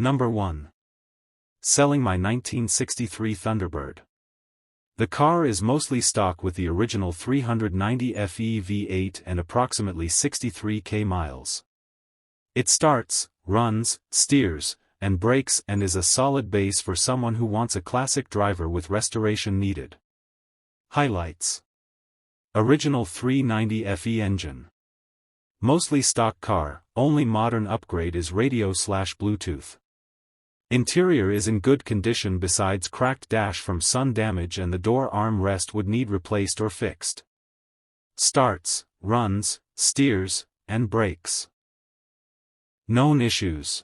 Number 1. Selling my 1963 Thunderbird. The car is mostly stock with the original 390 FE V8 and approximately 63k miles. It starts, runs, steers, and brakes and is a solid base for someone who wants a classic driver with restoration needed. Highlights: original 390 FE engine. Mostly stock car, only modern upgrade is radio/Bluetooth. Interior is in good condition besides cracked dash from sun damage and the door arm rest would need replaced or fixed. Starts, runs, steers, and brakes. Known issues.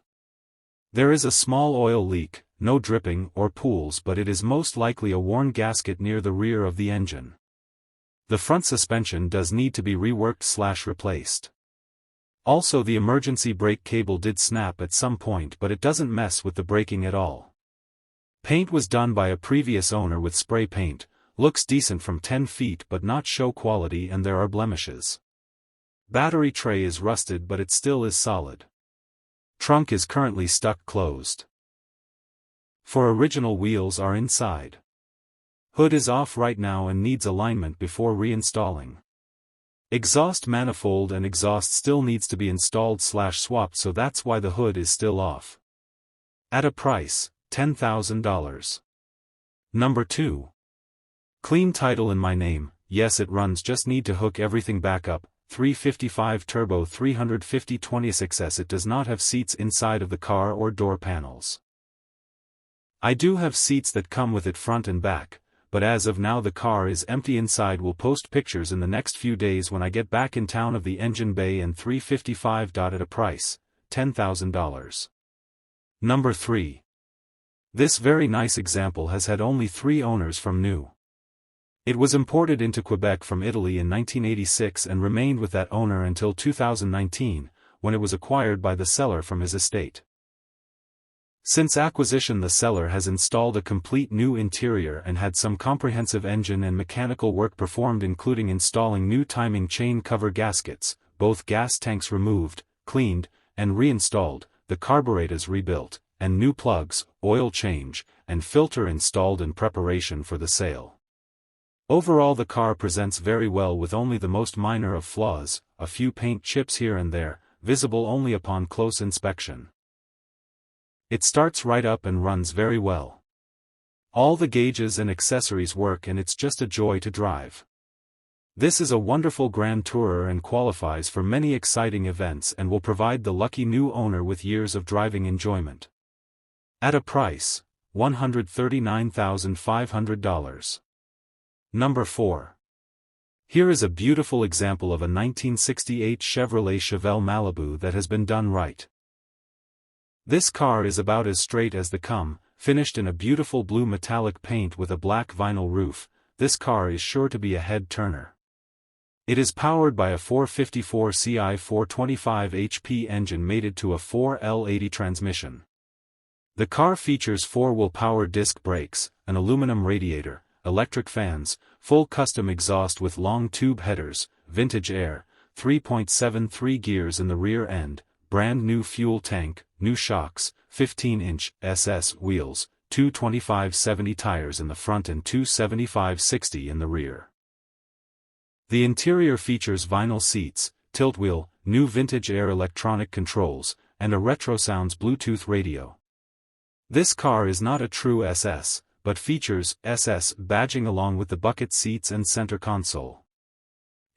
There is a small oil leak, no dripping or pools, but it is most likely a worn gasket near the rear of the engine. The front suspension does need to be reworked/replaced. Also, the emergency brake cable did snap at some point, but it doesn't mess with the braking at all. Paint was done by a previous owner with spray paint, looks decent from 10 feet but not show quality and there are blemishes. Battery tray is rusted but it still is solid. Trunk is currently stuck closed. 4 original wheels are inside. Hood is off right now and needs alignment before reinstalling. Exhaust manifold and exhaust still needs to be installed/swapped, so that's why the hood is still off. At a price, $10,000. Number 2. Clean title in my name, yes it runs, just need to hook everything back up. 355 turbo 350 26S. It does not have seats inside of the car or door panels. I do have seats that come with it front and back, but as of now the car is empty inside. Will post pictures in the next few days when I get back in town of the engine bay and 355. At a price, $10,000. Number 3. This very nice example has had only 3 owners from new. It was imported into Quebec from Italy in 1986 and remained with that owner until 2019, when it was acquired by the seller from his estate. Since acquisition, the seller has installed a complete new interior and had some comprehensive engine and mechanical work performed, including installing new timing chain cover gaskets, both gas tanks removed, cleaned, and reinstalled, the carburetors rebuilt, and new plugs, oil change, and filter installed in preparation for the sale. Overall, the car presents very well with only the most minor of flaws, a few paint chips here and there, visible only upon close inspection. It starts right up and runs very well. All the gauges and accessories work and it's just a joy to drive. This is a wonderful grand tourer and qualifies for many exciting events and will provide the lucky new owner with years of driving enjoyment. At a price, $139,500. Number 4. Here is a beautiful example of a 1968 Chevrolet Malibu that has been done right. This car is about as straight as they come, finished in a beautiful blue metallic paint with a black vinyl roof. This car is sure to be a head-turner. It is powered by a 454 CI 425 HP engine mated to a 4L80 transmission. The car features 4-wheel power disc brakes, an aluminum radiator, electric fans, full custom exhaust with long tube headers, vintage air, 3.73 gears in the rear end, brand new fuel tank, new shocks, 15-inch SS wheels, 225/70 tires in the front and 275/60 in the rear. The interior features vinyl seats, tilt wheel, new vintage air electronic controls, and a RetroSounds Bluetooth radio. This car is not a true SS, but features SS badging along with the bucket seats and center console.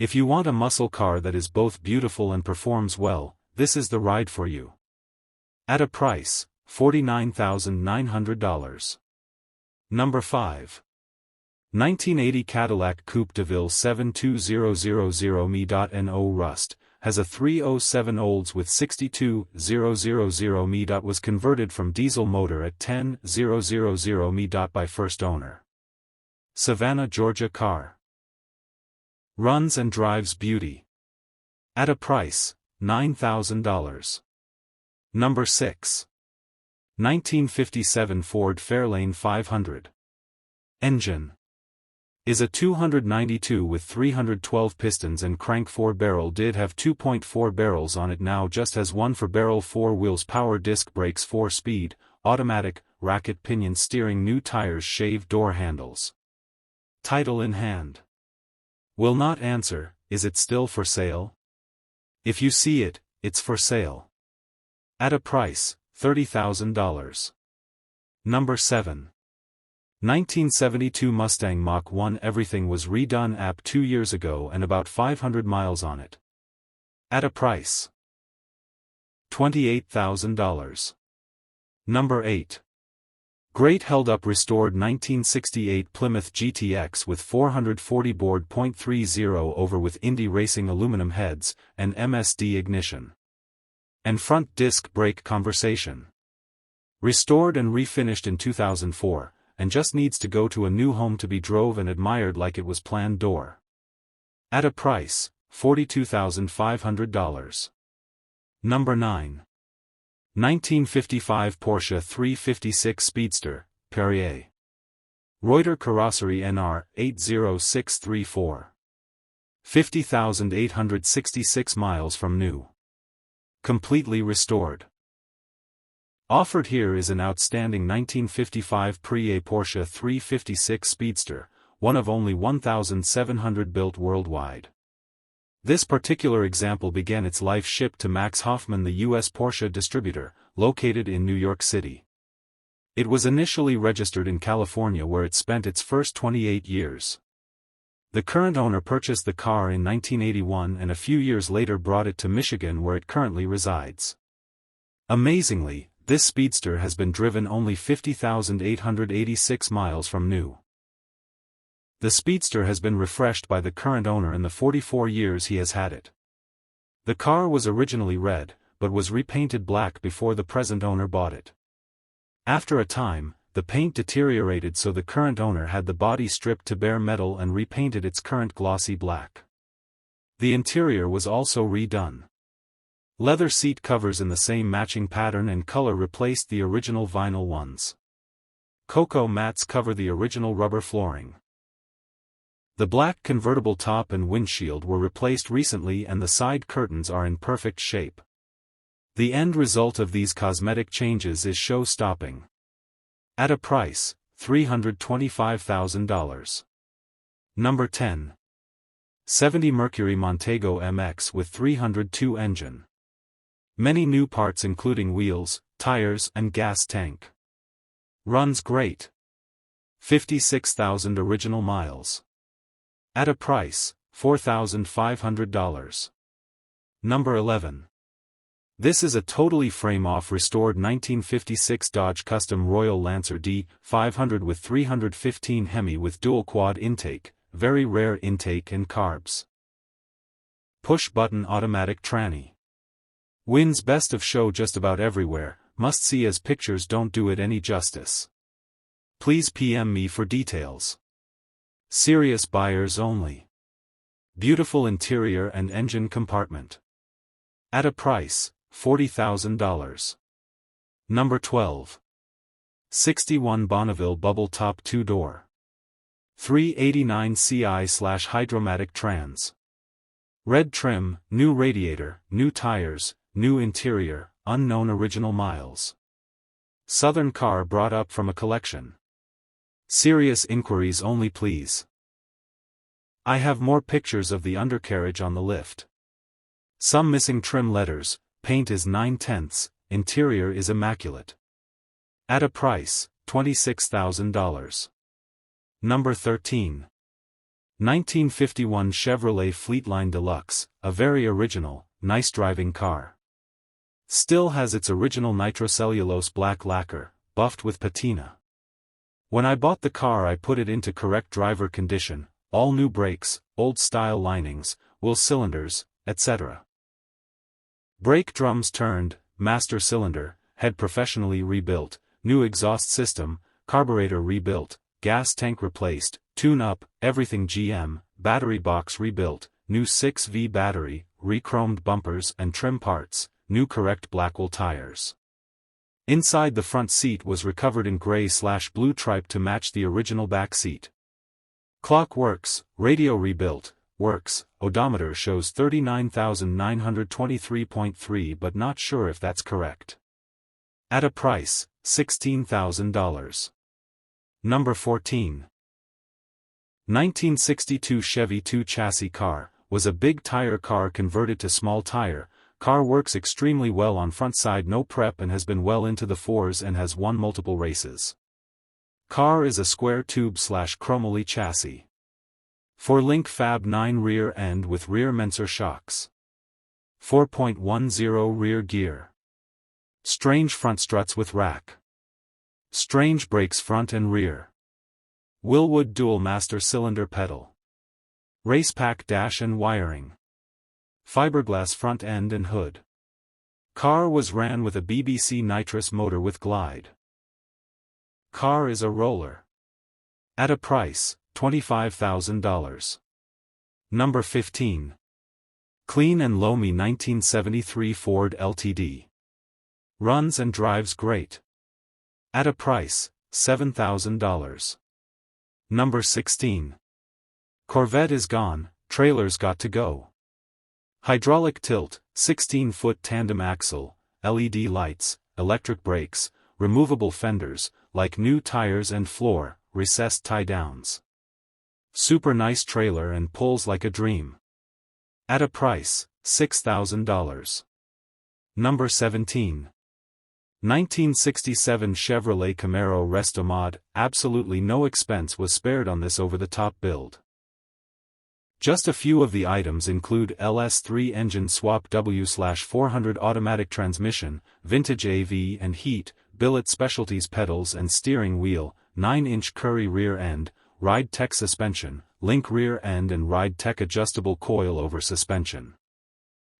If you want a muscle car that is both beautiful and performs well, this is the ride for you. At a price, $49,900. Number 5. 1980 Cadillac Coupe de Ville 72000me.no Rust, has a 307 Olds with 62000 me. Was converted from diesel motor at 10,000 me. By first owner. Savannah, Georgia car. Runs and drives beauty. At a price, $9,000. Number 6. 1957 Ford Fairlane 500. Engine. Is a 292 with 312 pistons and crank 4-barrel. Did have 2.4 barrels on it, now just has 1 4-barrel, 4 wheels, power disc brakes, 4-speed, automatic, racket pinion steering, new tires, shaved door handles. Title in hand. Will not answer. Is it still for sale? If you see it, it's for sale. At a price, $30,000. Number 7. 1972 Mustang Mach 1. Everything was redone app 2 years ago and about 500 miles on it. At a price, $28,000. Number 8. Great held up restored 1968 Plymouth GTX with 440 board .30 over with Indy Racing aluminum heads, and MSD ignition. And front disc brake conversation. Restored and refinished in 2004, and just needs to go to a new home to be drove and admired like it was planned. Door. At a price, $42,500. Number 9. 1955 Porsche 356 Speedster, Perrier. Reuter Carrosserie NR 80634. 50,866 miles from new. Completely restored. Offered here is an outstanding 1955 Perrier Porsche 356 Speedster, one of only 1,700 built worldwide. This particular example began its life shipped to Max Hoffman, the U.S. Porsche distributor, located in New York City. It was initially registered in California, where it spent its first 28 years. The current owner purchased the car in 1981 and a few years later brought it to Michigan, where it currently resides. Amazingly, this Speedster has been driven only 50,886 miles from new. The Speedster has been refreshed by the current owner in the 44 years he has had it. The car was originally red, but was repainted black before the present owner bought it. After a time, the paint deteriorated, so the current owner had the body stripped to bare metal and repainted its current glossy black. The interior was also redone. Leather seat covers in the same matching pattern and color replaced the original vinyl ones. Cocoa mats cover the original rubber flooring. The black convertible top and windshield were replaced recently, and the side curtains are in perfect shape. The end result of these cosmetic changes is show-stopping. At a price, $325,000. Number 10. 70 Mercury Montego MX with 302 engine. Many new parts including wheels, tires and gas tank. Runs great. 56,000 original miles. At a price, $4,500. Number 11. This is a totally frame-off restored 1956 Dodge Custom Royal Lancer D500 with 315 Hemi with dual quad intake, very rare intake and carbs. Push-button automatic tranny. Wins best of show just about everywhere, must see as pictures don't do it any justice. Please PM me for details. Serious buyers only. Beautiful interior and engine compartment. At a price, $40,000. Number 12. 61 Bonneville Bubble Top 2-door. 389 CI/Hydromatic trans. Red trim, new radiator, new tires, new interior, unknown original miles. Southern car brought up from a collection. Serious inquiries only, please. I have more pictures of the undercarriage on the lift. Some missing trim letters, paint is 9/10, interior is immaculate. At a price, $26,000. Number 13. 1951 Chevrolet Fleetline Deluxe, a very original, nice driving car. Still has its original nitrocellulose black lacquer, buffed with patina. When I bought the car I put it into correct driver condition, all new brakes, old-style linings, wheel cylinders, etc. Brake drums turned, master cylinder, head professionally rebuilt, new exhaust system, carburetor rebuilt, gas tank replaced, tune-up, everything GM, battery box rebuilt, new 6V battery, re-chromed bumpers and trim parts, new correct Blackwell tires. Inside the front seat was recovered in gray/blue tripe to match the original back seat. Clock works, radio rebuilt, works, odometer shows 39,923.3 but not sure if that's correct. At a price, $16,000. Number 14. 1962 Chevy 2 chassis car, was a big tire car converted to small tire. Car works extremely well on front side, no prep, and has been well into the fours and has won multiple races. Car is a square tube / chromoly chassis. 4-link Fab 9 rear end with rear Menser shocks. 4.10 rear gear. Strange front struts with rack. Strange brakes front and rear. Willwood dual master cylinder pedal. Race pack dash and wiring. Fiberglass front end and hood. Car was ran with a BBC nitrous motor with glide. Car is a roller. At a price, $25,000. Number 15. Clean and loamy 1973 Ford Ltd. Runs and drives great. At a price, $7,000. Number 16. Corvette is gone, trailers got to go. Hydraulic tilt, 16-foot tandem axle, LED lights, electric brakes, removable fenders, like new tires and floor, recessed tie-downs. Super nice trailer and pulls like a dream. At a price, $6,000. Number 17. 1967 Chevrolet Camaro Resto Mod, absolutely no expense was spared on this over-the-top build. Just a few of the items include LS3 engine swap W/400 automatic transmission, vintage AV and heat, billet specialties pedals and steering wheel, 9-inch Curry rear end, Ride Tech suspension, link rear end and Ride Tech adjustable coil over suspension.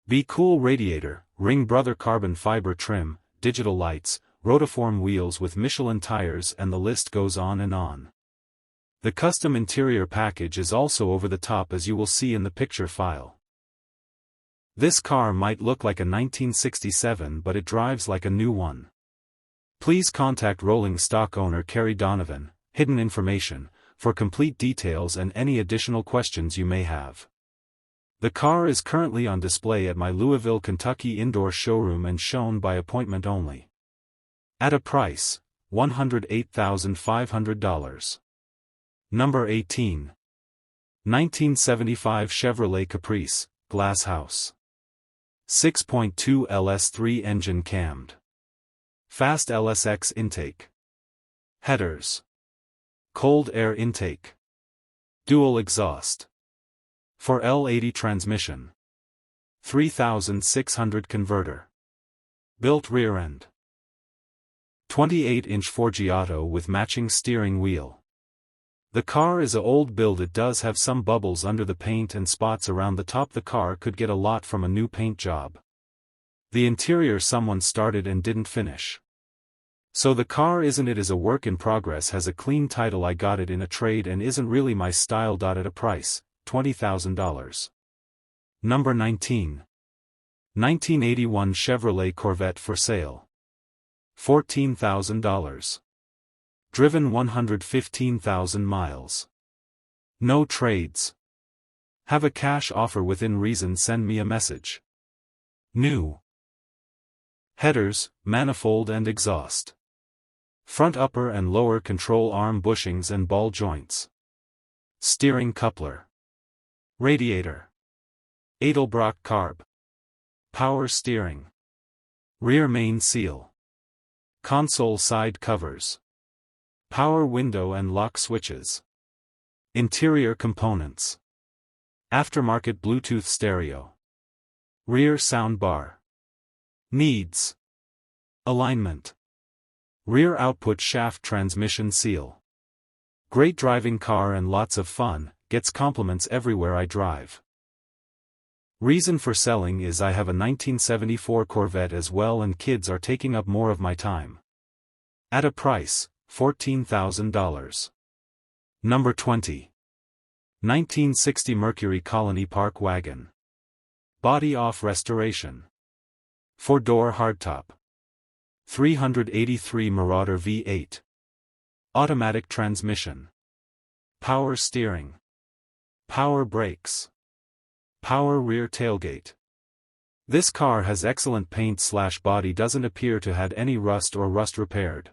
Be Cool radiator, Ring Brother carbon fiber trim, digital lights, rotiform wheels with Michelin tires, and the list goes on and on. The custom interior package is also over the top, as you will see in the picture file. This car might look like a 1967, but it drives like a new one. Please contact rolling stock owner Kerry Donovan, Hidden Information, for complete details and any additional questions you may have. The car is currently on display at my Louisville, Kentucky indoor showroom and shown by appointment only. At a price, $108,500. Number 18. 1975 Chevrolet Caprice, Glass House. 6.2 LS3 engine cammed. Fast LSX intake. Headers. Cold air intake. Dual exhaust. 4L80 transmission. 3600 converter. Built rear end. 28-inch Forgiato with matching steering wheel. The car is a old build. It does have some bubbles under the paint and spots around the top. The car could get a lot from a new paint job. The interior someone started and didn't finish. So the car isn't it is a work in progress, has a clean title. I got it in a trade and isn't really my style. At a price, $20,000. Number 19. 1981 Chevrolet Corvette for sale. $14,000. Driven 115,000 miles. No trades. Have a cash offer within reason. Send me a message. New. Headers, manifold and exhaust. Front upper and lower control arm bushings and ball joints. Steering coupler. Radiator. Edelbrock carb. Power steering. Rear main seal. Console side covers. Power window and lock switches. Interior components. Aftermarket Bluetooth stereo. Rear sound bar. Needs. Alignment. Rear output shaft transmission seal. Great driving car and lots of fun, gets compliments everywhere I drive. Reason for selling is I have a 1974 Corvette as well and kids are taking up more of my time. At a price, $14,000. Number 20. 1960 Mercury Colony Park Wagon. Body off restoration. 4-door hardtop. 383 Marauder V8. Automatic transmission. Power steering. Power brakes. Power rear tailgate. This car has excellent paint/body, doesn't appear to had any rust or rust repaired.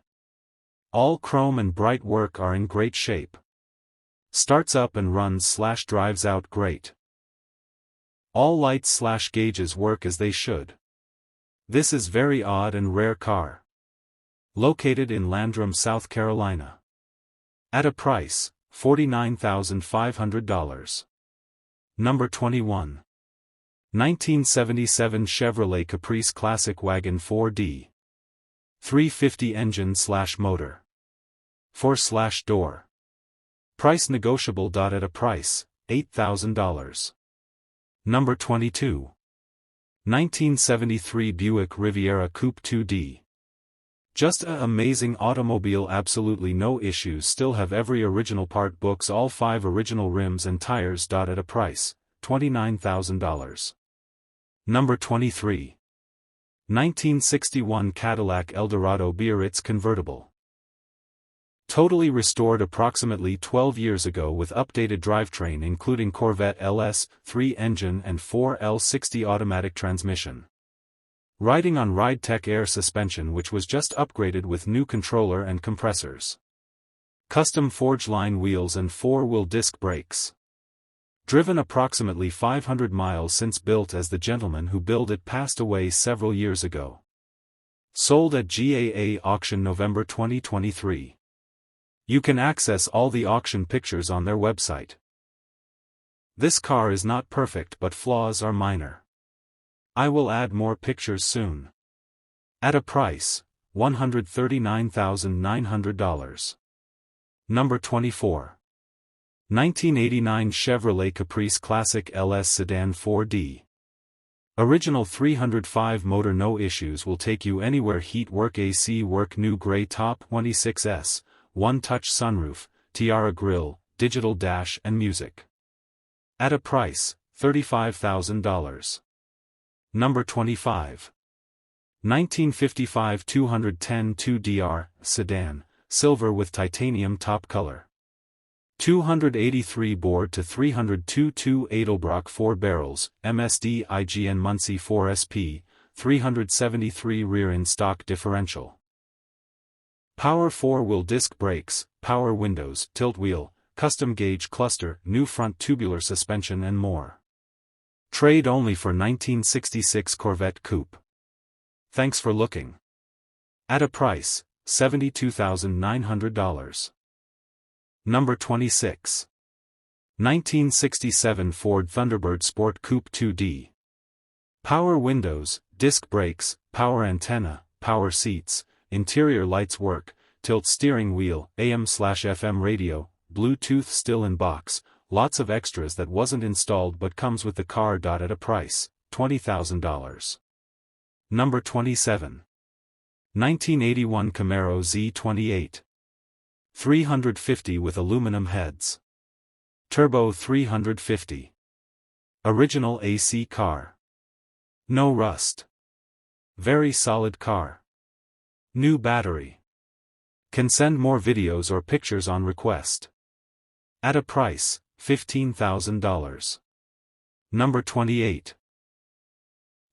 All chrome and bright work are in great shape. Starts up and runs/drives out great. All lights/gauges work as they should. This is very odd and rare car. Located in Landrum, South Carolina. At a price, $49,500. Number 21. 1977 Chevrolet Caprice Classic Wagon 4D. 350 engine/motor. 4/door. Price negotiable. At a price, $8,000. Number 22. 1973 Buick Riviera Coupe 2D. Just a amazing automobile, absolutely no issues, still have every original part, books, all 5 original rims and tires. At a price, $29,000. Number 23. 1961 Cadillac Eldorado Biarritz convertible. Totally restored approximately 12 years ago with updated drivetrain including Corvette LS3 engine and 4L60 automatic transmission. Riding on RideTech air suspension, which was just upgraded with new controller and compressors. Custom forge line wheels and 4-wheel disc brakes. Driven approximately 500 miles since built, as the gentleman who built it passed away several years ago. Sold at GAA auction November 2023. You can access all the auction pictures on their website. This car is not perfect, but flaws are minor. I will add more pictures soon. At a price, $139,900. Number 24. 1989 Chevrolet Caprice Classic LS Sedan 4D. Original 305 motor, no issues, will take you anywhere, heat work, AC work, new gray top, 26S, 1-touch sunroof, Tiara grille, digital dash and music. At a price, $35,000. Number 25. 1955 210 2DR, sedan, silver with titanium top color. 283 bored to 302 2 Edelbrock 4 barrels, MSD IGN Muncie 4SP, 373 rear in stock differential. Power 4-wheel disc brakes, power windows, tilt wheel, custom gauge cluster, new front tubular suspension and more. Trade only for 1966 Corvette Coupe. Thanks for looking. At a price, $72,900. Number 26. 1967 Ford Thunderbird Sport Coupe 2D. Power windows, disc brakes, power antenna, power seats, interior lights work, tilt steering wheel, AM/FM radio, Bluetooth still in box, lots of extras that wasn't installed but comes with the car. At a price, $20,000. Number 27. 1981 Camaro Z28. 350 with aluminum heads. Turbo 350. Original AC car. No rust. Very solid car. New battery. Can send more videos or pictures on request. At a price, $15,000. Number 28.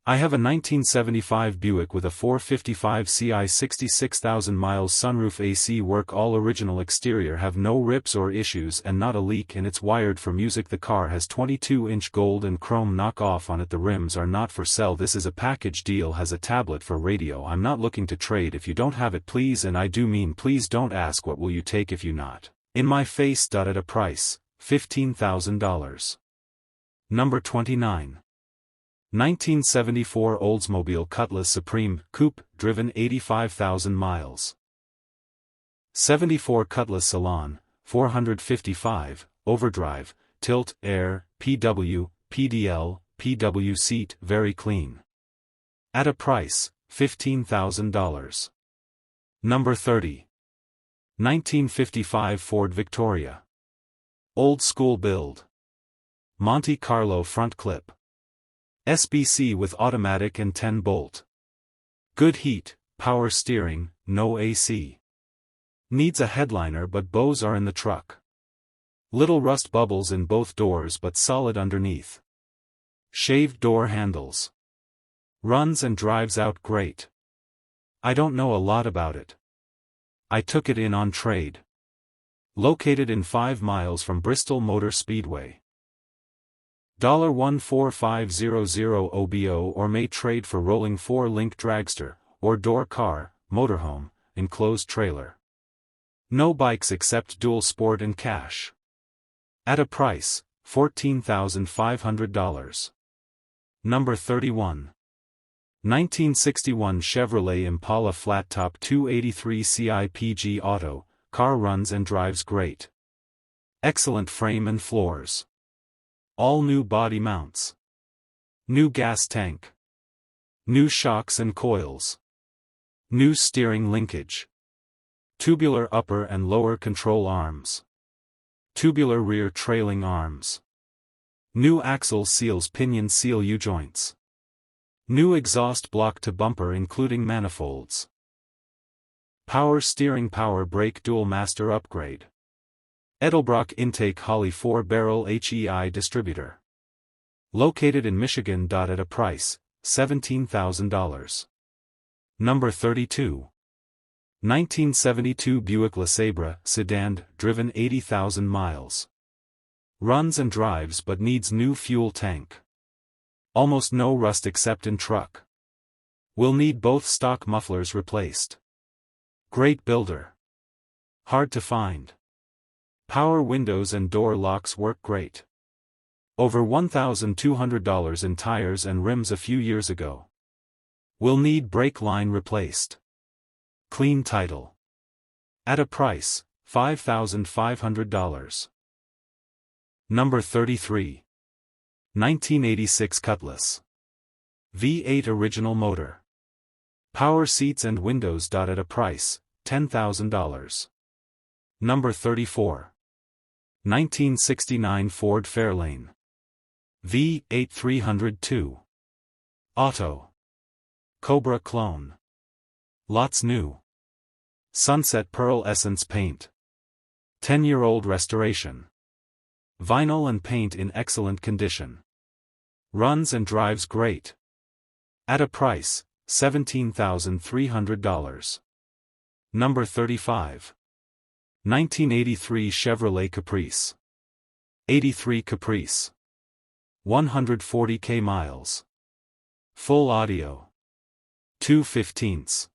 I have a 1975 Buick with a 455 Ci 66,000 miles, sunroof, AC work, all original, exterior have no rips or issues and not a leak, and it's wired for music. The car has 22-inch gold and chrome knockoff on it. The rims are not for sale. This is a package deal, has a tablet for radio. I'm not looking to trade. If you don't have it, please, and I do mean please, don't ask what will you take if you not. In my face. At a price, $15,000. Number 29. 1974 Oldsmobile Cutlass Supreme Coupe, driven 85,000 miles. 74 Cutlass Salon, 455, overdrive, tilt, air, PW, PDL, PW seat, very clean. At a price, $15,000. Number 30. 1955 Ford Victoria. Old school build. Monte Carlo front clip. SBC with automatic and 10-bolt. Good heat, power steering, no AC. Needs a headliner, but bows are in the truck. Little rust bubbles in both doors but solid underneath. Shaved door handles. Runs and drives out great. I don't know a lot about it. I took it in on trade. Located in 5 miles from Bristol Motor Speedway. $14500 OBO or may trade for rolling 4-link dragster, or door car, motorhome, enclosed trailer. No bikes except dual sport and cash. At a price, $14,500. Number 31. 1961 Chevrolet Impala Flat Top 283 CIPG Auto, car runs and drives great. Excellent frame and floors. All new body mounts. New gas tank. New shocks and coils. New steering linkage. Tubular upper and lower control arms. Tubular rear trailing arms. New axle seals pinion seal U-joints. New exhaust block to bumper including manifolds. Power steering power brake dual master upgrade. Edelbrock intake Holly 4-barrel HEI distributor. Located in Michigan. At a price, $17,000. Number 32. 1972 Buick LeSabre sedan, driven 80,000 miles. Runs and drives but needs new fuel tank. Almost no rust except in truck. Will need both stock mufflers replaced. Great builder. Hard to find. Power windows and door locks work great. Over $1,200 in tires and rims a few years ago. Will need brake line replaced. Clean title. At a price, $5,500. Number 33. 1986 Cutlass V8 original motor. Power seats and windows. At a price, $10,000. Number 34. 1969 Ford Fairlane V8 302. Auto. Cobra clone. Lots new. Sunset Pearl Essence paint. 10-year-old restoration. Vinyl and paint in excellent condition. Runs and drives great. At a price, $17,300. Number 35. 1983 Chevrolet Caprice. 83 Caprice. 140k miles. Full audio. 2/15.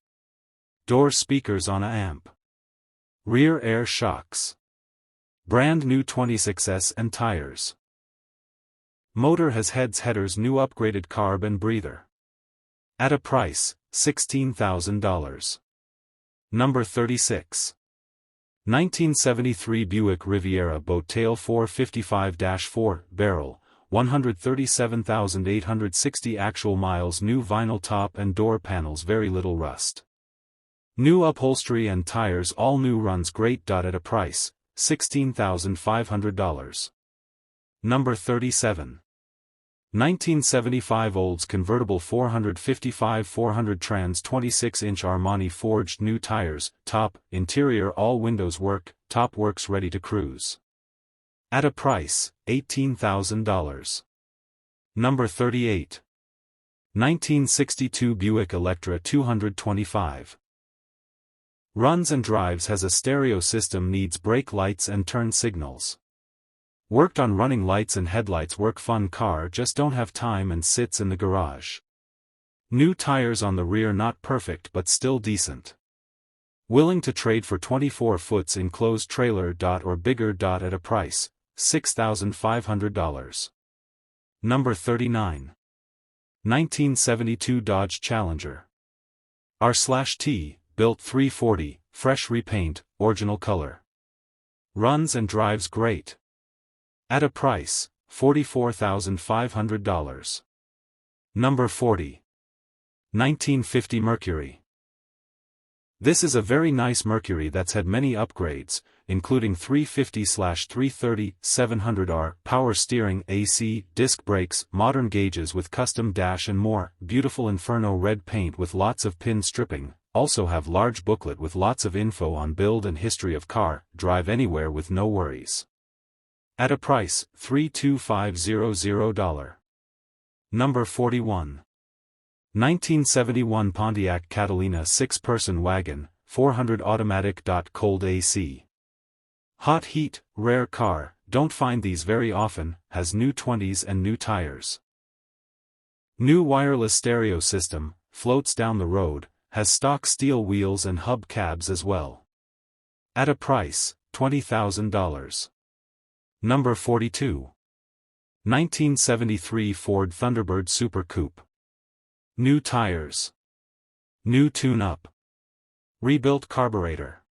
Door speakers on a amp. Rear air shocks. Brand new 26S and tires. Motor has headers new upgraded carb and breather. At a price, $16,000. Number 36. 1973 Buick Riviera Boat Tail 455-4 barrel, 137,860 actual miles. New vinyl top and door panels, very little rust. New upholstery and tires, all new, runs great. At a price, $16,500. Number 37. 1975 Olds convertible 455-400 trans 26-inch Armani forged, new tires, top, interior, all windows work, top works, ready to cruise. At a price, $18,000. Number 38. 1962 Buick Electra 225. Runs and drives, has a stereo system, needs brake lights and turn signals. Worked on running lights and headlights, work, fun car, just don't have time and sits in the garage. New tires on the rear, not perfect but still decent. Willing to trade for 24 foots enclosed trailer. Or bigger. At a price, $6,500. Number 39. 1972 Dodge Challenger R/T, built 340, fresh repaint, original color. Runs and drives great. At a price, $44,500. Number 40. 1950 Mercury. This is a very nice Mercury that's had many upgrades, including 350/330, 700R, power steering, AC, disc brakes, modern gauges with custom dash and more, beautiful Inferno red paint with lots of pin stripping, also have large booklet with lots of info on build and history of car, drive anywhere with no worries. At a price, $32500. Number 41. 1971 Pontiac Catalina 6-person wagon, 400 automatic. Cold AC. Hot heat, rare car, don't find these very often, has new 20s and new tires. New wireless stereo system, floats down the road, has stock steel wheels and hub cabs as well. At a price, $20,000. Number 42. 1973 Ford Thunderbird Super Coupe. New tires. New tune-up. Rebuilt carburetor.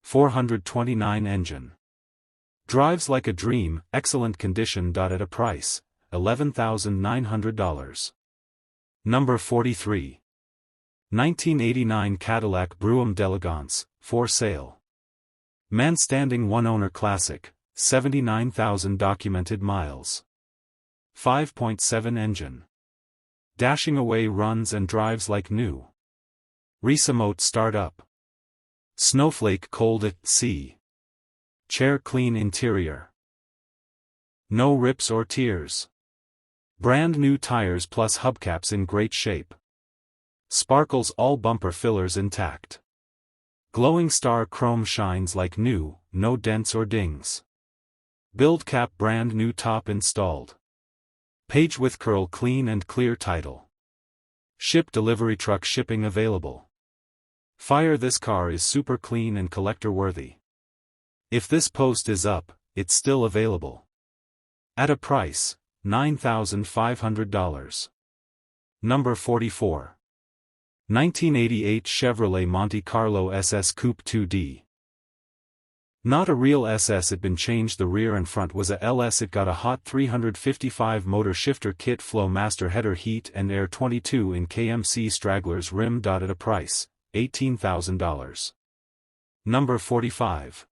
429 engine. Drives like a dream, excellent condition. At a price, $11,900. Number 43. 1989 Cadillac Brougham d'Elegance, for sale. Man standing one-owner classic, 79,000 documented miles. 5.7 engine. Dashing away, runs and drives like new. Remote start up. Snowflake cold at sea. Chair clean interior. No rips or tears. Brand new tires plus hubcaps in great shape. Sparkles all bumper fillers intact. Glowing star chrome shines like new, no dents or dings. Build cap brand new, top installed. Page with curl clean and clear title. Ship delivery truck shipping available. Fire, this car is super clean and collector worthy. If this post is up, it's still available. At a price, $9,500. Number 44. 1988 Chevrolet Monte Carlo SS Coupe 2D. Not a real SS, it been changed, the rear and front was a LS, it got a hot 355 motor shifter kit, flow master header, heat and air, 22 in KMC stragglers, rim. At a price, $18,000. Number 45.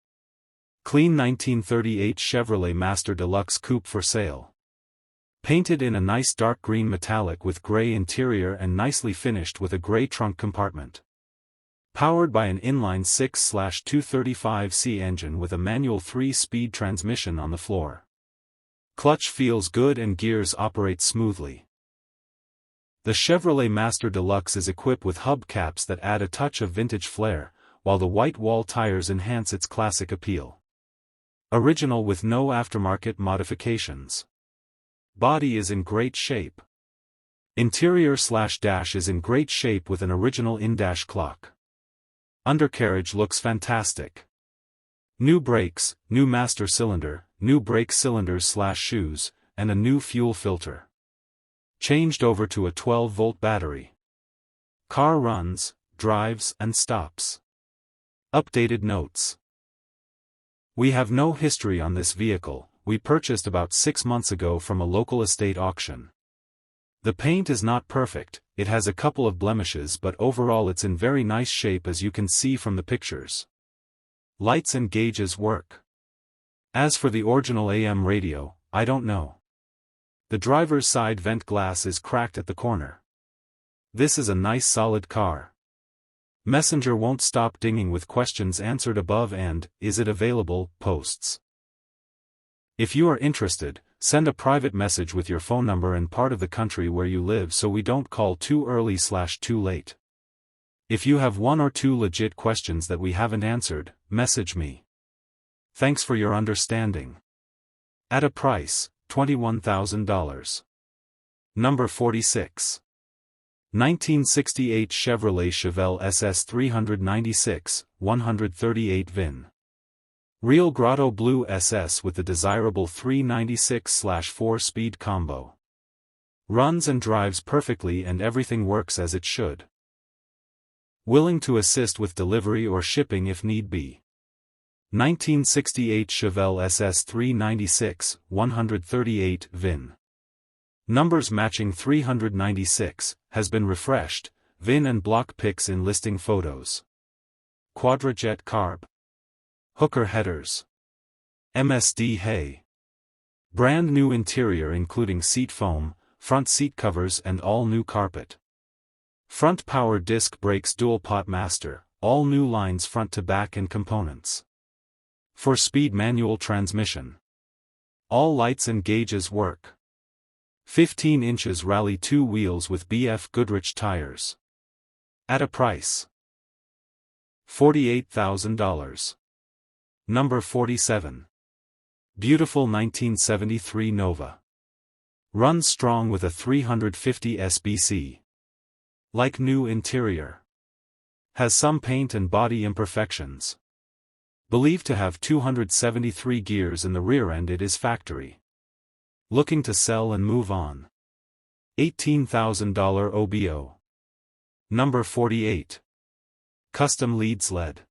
Clean 1938 Chevrolet Master Deluxe Coupe for sale. Painted in a nice dark green metallic with gray interior and nicely finished with a gray trunk compartment. Powered by an inline 6/235C engine with a manual 3-speed transmission on the floor. Clutch feels good and gears operate smoothly. The Chevrolet Master Deluxe is equipped with hubcaps that add a touch of vintage flair, while the white wall tires enhance its classic appeal. Original with no aftermarket modifications. Body is in great shape. Interior/dash is in great shape with an original in-dash clock. Undercarriage looks fantastic. New brakes, new master cylinder, new brake cylinders/shoes, and a new fuel filter. Changed over to a 12-volt battery. Car runs, drives and stops. Updated notes. We have no history on this vehicle, we purchased about 6 months ago from a local estate auction. The paint is not perfect, it has a couple of blemishes, but overall it's in very nice shape as you can see from the pictures. Lights and gauges work. As for the original AM radio, I don't know. The driver's side vent glass is cracked at the corner. This is a nice solid car. Messenger won't stop dinging with questions answered above and, is it available, posts. If you are interested, send a private message with your phone number and part of the country where you live so we don't call too early/too late. If you have 1 or 2 legit questions that we haven't answered, message me. Thanks for your understanding. At a price, $21,000. Number 46. 1968 Chevrolet Chevelle SS 396, 138 VIN. Real Grotto Blue SS with the desirable 396/4-speed combo. Runs and drives perfectly and everything works as it should. Willing to assist with delivery or shipping if need be. 1968 Chevelle SS 396, 138 VIN. Numbers matching 396, has been refreshed, VIN and block pics in listing photos. Quadrajet carb. Hooker headers. MSD hay. Brand new interior including seat foam, front seat covers and all new carpet. Front power disc brakes, dual pot master, all new lines front to back and components. 4-speed manual transmission. All lights and gauges work. 15 inches Rally 2 wheels with BF Goodrich tires. At a price $48,000. Number 47. Beautiful 1973 Nova. Runs strong with a 350 SBC. Like new interior. Has some paint and body imperfections. Believed to have 273 gears in the rear end. It is factory. Looking to sell and move on. $18,000 OBO. Number 48. Custom leads LED.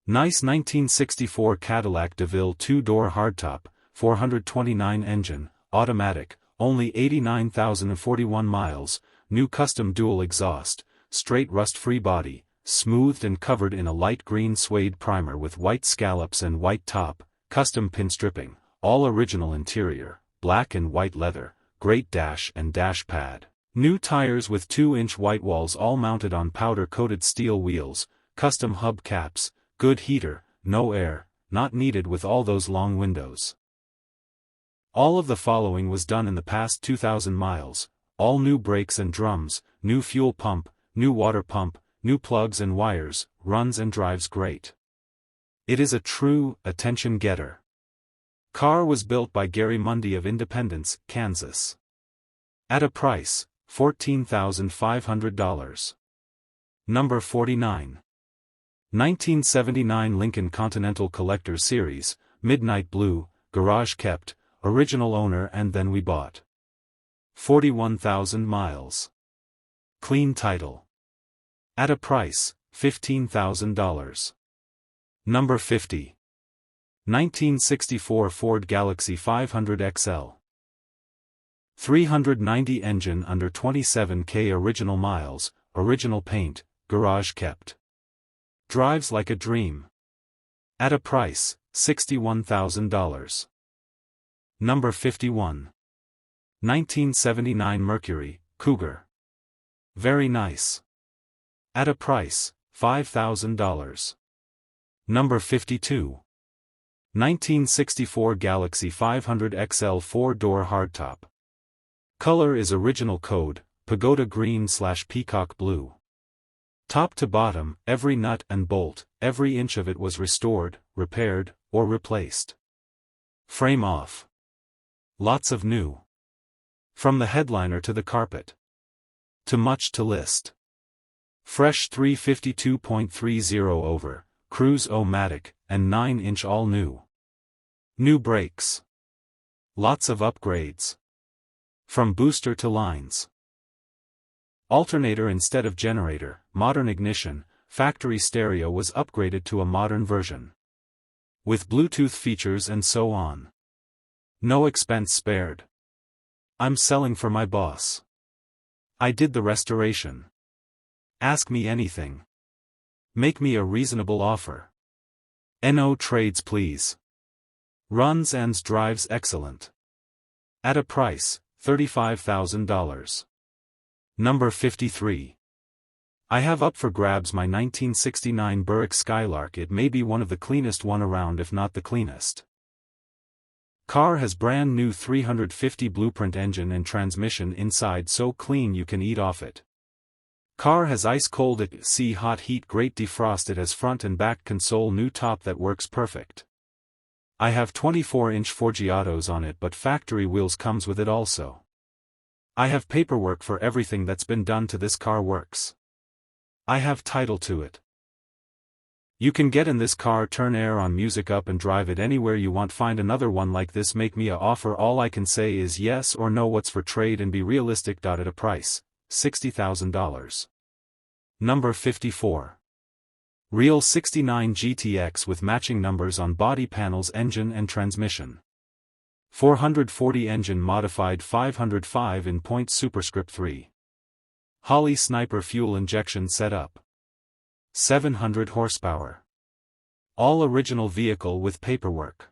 Nice 1964 Cadillac DeVille 2-door hardtop, 429 engine, automatic, only 89,041 miles, new custom dual exhaust, straight rust-free body, smoothed and covered in a light green suede primer with white scallops and white top, custom pin stripping, all original interior, black and white leather, great dash and dash pad. New tires with 2-inch white walls all mounted on powder-coated steel wheels, custom hub caps, good heater, no air, not needed with all those long windows. All of the following was done in the past 2,000 miles, all new brakes and drums, new fuel pump, new water pump, new plugs and wires, runs and drives great. It is a true attention-getter. Car was built by Gary Mundy of Independence, Kansas. At a price, $14,500. Number 49. 1979 Lincoln Continental Collector Series, Midnight Blue, garage kept, original owner and then we bought. 41,000 miles. Clean title. At a price, $15,000. Number 50. 1964 Ford Galaxy 500 XL. 390 engine under 27K original miles, original paint, garage kept. Drives like a dream. At a price, $61,000. Number 51. 1979 Mercury, Cougar. Very nice. At a price, $5,000. Number 52. 1964 Galaxy 500 XL 4-door hardtop. Color is original code, pagoda green/peacock blue. Top to bottom, every nut and bolt, every inch of it was restored, repaired, or replaced. Frame off. Lots of new. From the headliner to the carpet. Too much to list. Fresh 352.30 over, cruise-o-matic, and 9-inch all new. New brakes. Lots of upgrades. From booster to lines. Alternator instead of generator, modern ignition, factory stereo was upgraded to a modern version. With Bluetooth features and so on. No expense spared. I'm selling for my boss. I did the restoration. Ask me anything. Make me a reasonable offer. No trades please. Runs and drives excellent. At a price, $35,000. Number 53. I have up for grabs my 1969 Buick Skylark. It may be one of the cleanest one around if not the cleanest. Car has brand new 350 blueprint engine and transmission inside so clean you can eat off it. Car has ice cold at sea hot heat great defrost. It has front and back console new top that works perfect. I have 24-inch Forgiatos on it but factory wheels comes with it also. I have paperwork for everything that's been done to this car works. I have title to it. You can get in this car, turn air on, music up and drive it anywhere you want. Find another one like this, make me a offer. All I can say is yes or no. What's for trade and be realistic. At a price, $60,000. Number 54. Real 69 GTX with matching numbers on body panels, engine and transmission. 440 engine modified 505 in point superscript 3. Holley Sniper fuel injection setup. 700 horsepower. All original vehicle with paperwork.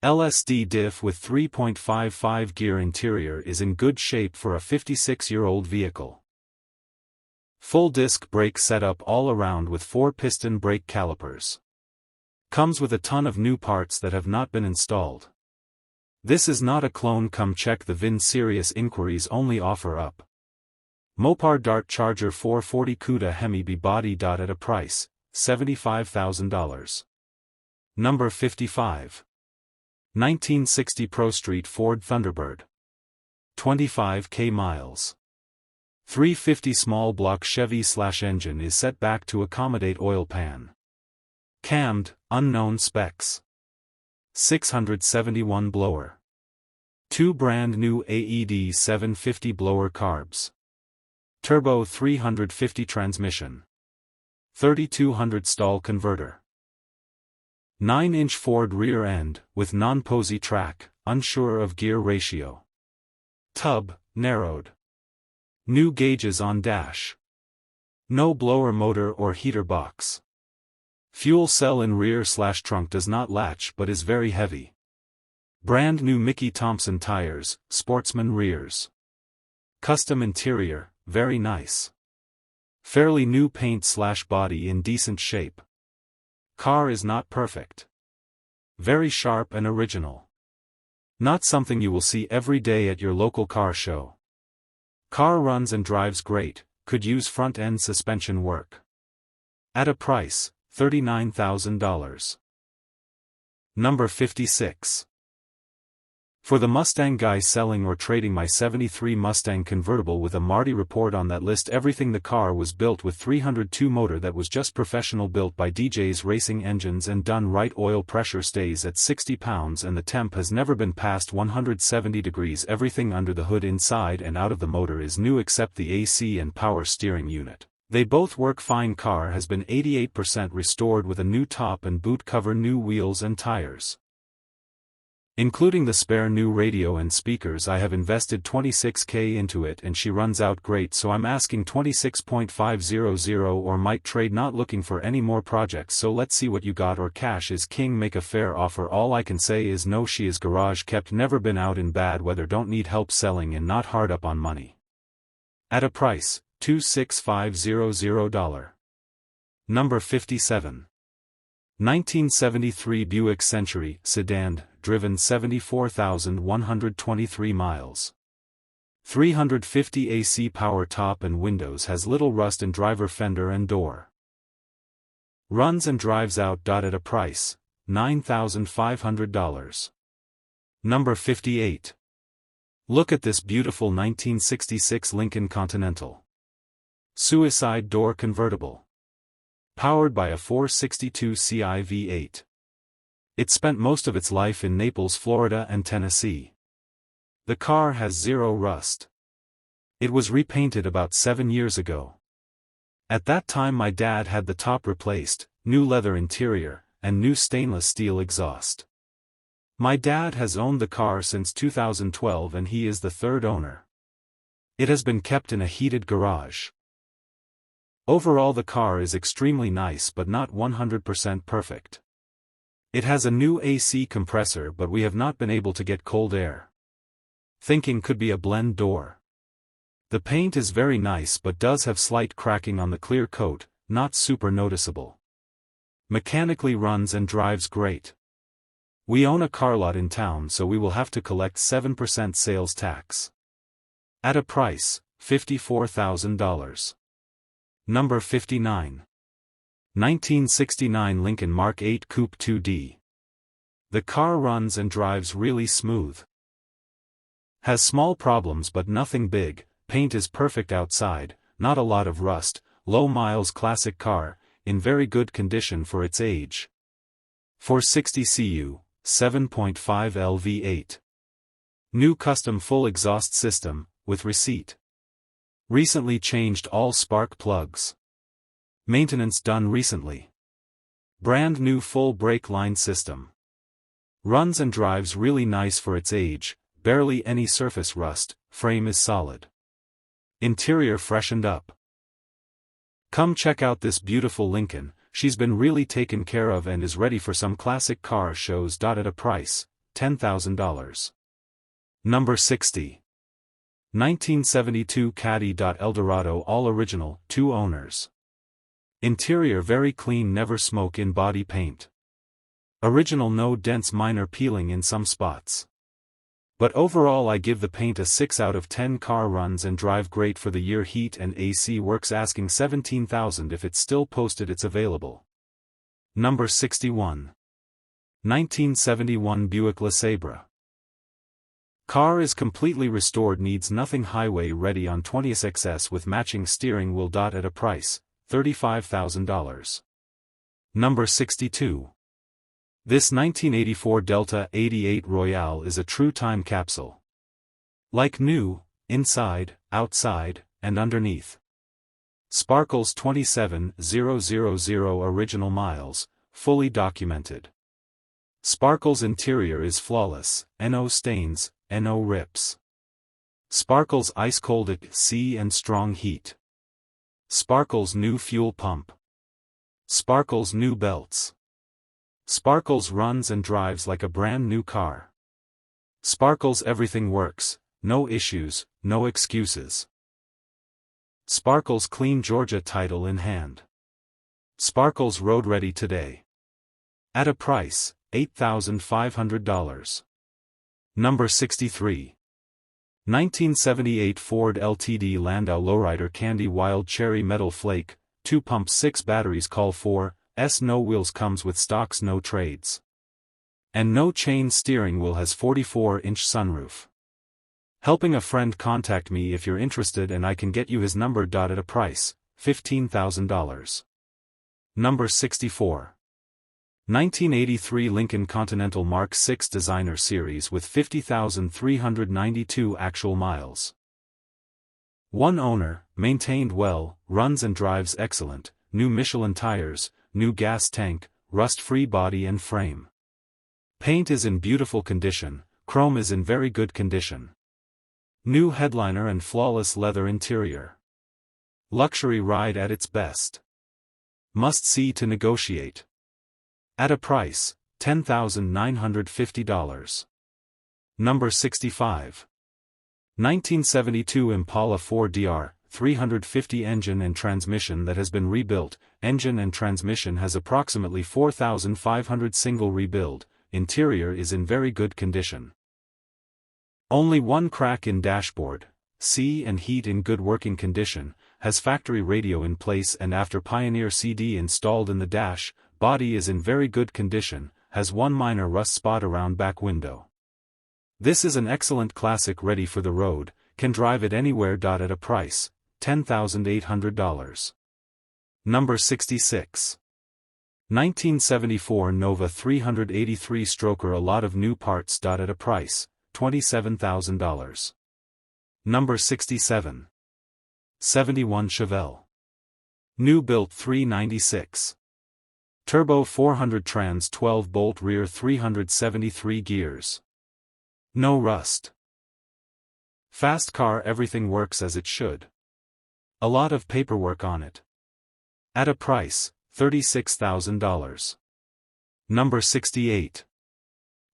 LSD diff with 3.55 gear. Interior is in good shape for a 56-year-old vehicle. Full disc brake setup all around with 4-piston brake calipers. Comes with a ton of new parts that have not been installed. This is not a clone. Come check the VIN. Serious inquiries only. Offer up. Mopar Dart Charger 440 CUDA Hemi B body. At a price, $75,000. Number 55. 1960 Pro Street Ford Thunderbird. 25k miles. 350 small block Chevy / engine is set back to accommodate oil pan. Cammed, unknown specs. 671 blower. 2 brand new AED 750 blower carbs. Turbo 350 transmission. 3200 stall converter. 9-inch Ford rear end, with non-posy track, unsure of gear ratio. Tub, narrowed. New gauges on dash. No blower motor or heater box. Fuel cell in rear / trunk does not latch but is very heavy. Brand new Mickey Thompson tires, sportsman rears. Custom interior, very nice. Fairly new paint / body in decent shape. Car is not perfect. Very sharp and original. Not something you will see every day at your local car show. Car runs and drives great, could use front-end suspension work. At a price, $39,000. Number 56. For the Mustang guy selling or trading my '73 Mustang convertible with a Marty report on that list. Everything. The car was built with 302 motor that was just professional, built by DJ's racing engines and done right. Oil pressure stays at 60 pounds and the temp has never been past 170 degrees. Everything under the hood, inside and out of the motor, is new except the AC and power steering unit. They both work fine. Car has been 88% restored with a new top and boot cover, new wheels and tires. Including the spare new radio and speakers. I have invested $26,000 into it and she runs out great, so I'm asking $26,500 or might trade. Not looking for any more projects, so let's see what you got, or cash is king. Make a fair offer. All I can say is no. She is garage kept, never been out in bad weather, don't need help selling and not hard up on money. At a price, $26,500. Number 57. 1973 Buick Century sedan, driven 74,123 miles. 350 AC power, top and windows, has little rust in driver, fender and door. Runs and drives out. At a price, $9,500. Number 58. Look at this beautiful 1966 Lincoln Continental. Suicide door convertible. Powered by a 462 Ci V8. It spent most of its life in Naples, Florida and Tennessee. The car has zero rust. It was repainted about 7 years ago. At that time my dad had the top replaced, new leather interior, and new stainless steel exhaust. My dad has owned the car since 2012 and he is the third owner. It has been kept in a heated garage. Overall the car is extremely nice but not 100% perfect. It has a new AC compressor but we have not been able to get cold air. Thinking could be a blend door. The paint is very nice but does have slight cracking on the clear coat, not super noticeable. Mechanically runs and drives great. We own a car lot in town, so we will have to collect 7% sales tax. At a price, $54,000. Number 59. 1969 Lincoln Mark 8 Coupe 2D. The car runs and drives really smooth. Has small problems but nothing big. Paint is perfect outside, not a lot of rust, low miles. Classic car, in very good condition for its age. 460 cu, 7.5 LV8. New custom full exhaust system, with receipt. Recently changed all spark plugs. Maintenance done recently. Brand new full brake line system. Runs and drives really nice for its age, barely any surface rust, frame is solid. Interior freshened up. Come check out this beautiful Lincoln, she's been really taken care of and is ready for some classic car shows. At a price, $10,000. Number 60. 1972 Caddy. Eldorado all original, 2 owners. Interior very clean, never smoke in body paint. Original, no dents, minor peeling in some spots. But overall I give the paint a 6 out of 10. Car runs and drive great for the year. Heat and AC works. Asking $17,000 if it's still posted. It's available. Number 61. 1971 Buick LeSabre. Car is completely restored, needs nothing, highway ready on 20XS with matching steering wheel. At a price, $35,000. Number 62. This 1984 Delta 88 Royale is a true time capsule. Like new, inside, outside, and underneath. Sparkles 27,000 original miles, fully documented. Sparkles interior is flawless, no stains, no rips. Sparkles ice cold at sea and strong heat. Sparkles new fuel pump. Sparkles new belts. Sparkles runs and drives like a brand new car. Sparkles everything works, no issues, no excuses. Sparkles clean Georgia title in hand. Sparkles road ready today. At a price, $8,500. Number 63. 1978 Ford Ltd Landau Lowrider Candy Wild Cherry Metal Flake, 2 pumps 6 batteries. Call 4S. No wheels, comes with stocks, no trades. And no chain. Steering wheel has 44-inch sunroof. Helping a friend. Contact me if you're interested and I can get you his number. At a price, $15,000. Number 64. 1983 Lincoln Continental Mark VI Designer Series with 50,392 actual miles. One owner, maintained well, runs and drives excellent, new Michelin tires, new gas tank, rust-free body and frame. Paint is in beautiful condition, chrome is in very good condition. New headliner and flawless leather interior. Luxury ride at its best. Must see to negotiate. At a price, $10,950. Number 65. 1972 Impala 4DR, 350 engine and transmission that has been rebuilt. Engine and transmission has approximately 4,500 single rebuild, interior is in very good condition. Only one crack in dashboard, sea and heat in good working condition, has factory radio in place and after Pioneer CD installed in the dash. Body is in very good condition, has one minor rust spot around back window. This is an excellent classic ready for the road, can drive it anywhere. At a price, $10,800. Number 66. 1974 Nova 383 Stroker, a lot of new parts. At a price, $27,000. Number 67. 71 Chevelle. New built 396. Turbo 400 trans 12-bolt rear 373 gears. No rust. Fast car, everything works as it should. A lot of paperwork on it. At a price, $36,000. Number 68.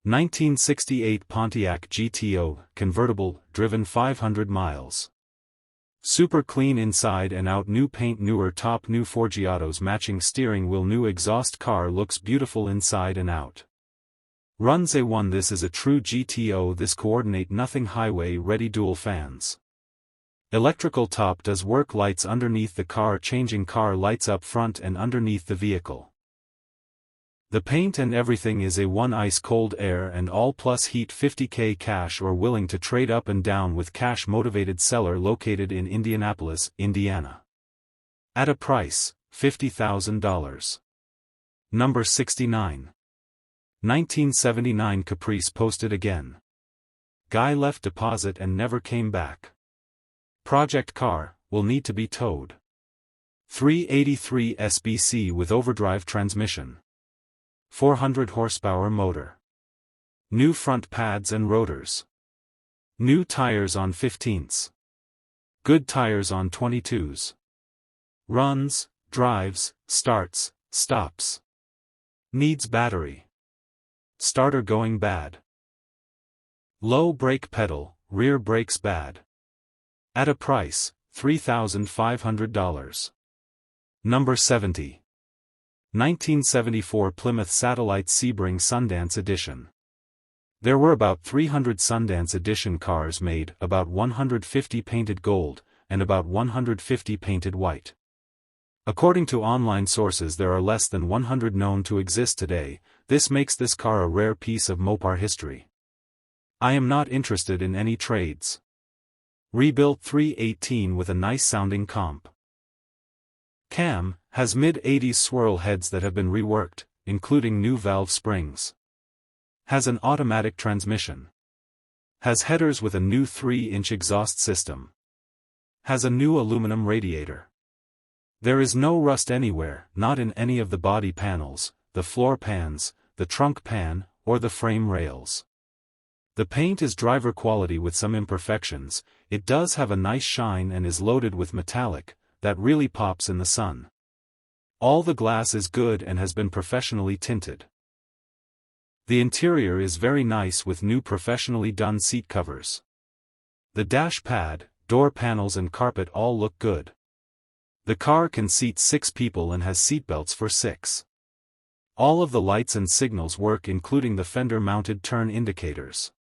1968 Pontiac GTO, convertible, driven 500 miles. Super clean inside and out, new paint, newer top, new Forgiatos, matching steering wheel, new exhaust. Car looks beautiful inside and out. Runs A1. This is a true GTO. This coordinate nothing, highway ready, dual fans. Electrical top does work, lights underneath the car, changing car lights up front and underneath the vehicle. The paint and everything is A1, ice cold air and all plus heat. $50K cash or willing to trade up and down with cash. Motivated seller located in Indianapolis, Indiana. At a price, $50,000. Number 69. 1979 Caprice posted again. Guy left deposit and never came back. Project car, will need to be towed. 383 SBC with overdrive transmission. 400 horsepower motor. New front pads and rotors. New tires on 15s. Good tires on 22s. Runs, drives, starts, stops. Needs battery. Starter going bad. Low brake pedal, rear brakes bad. At a price, $3,500. Number 70. 1974 Plymouth Satellite Sebring Sundance Edition. There were about 300 Sundance Edition cars made, about 150 painted gold, and about 150 painted white. According to online sources, there are less than 100 known to exist today. This makes this car a rare piece of Mopar history. I am not interested in any trades. Rebuilt 318 with a nice sounding comp cam, has mid-80s swirl heads that have been reworked, including new valve springs. Has an automatic transmission. Has headers with a new 3-inch exhaust system. Has a new aluminum radiator. There is no rust anywhere, not in any of the body panels, the floor pans, the trunk pan, or the frame rails. The paint is driver quality with some imperfections. It does have a nice shine and is loaded with metallic, that really pops in the sun. All the glass is good and has been professionally tinted. The interior is very nice with new professionally done seat covers. The dash pad, door panels and carpet all look good. The car can seat 6 people and has seatbelts for 6. All of the lights and signals work, including the fender-mounted turn indicators.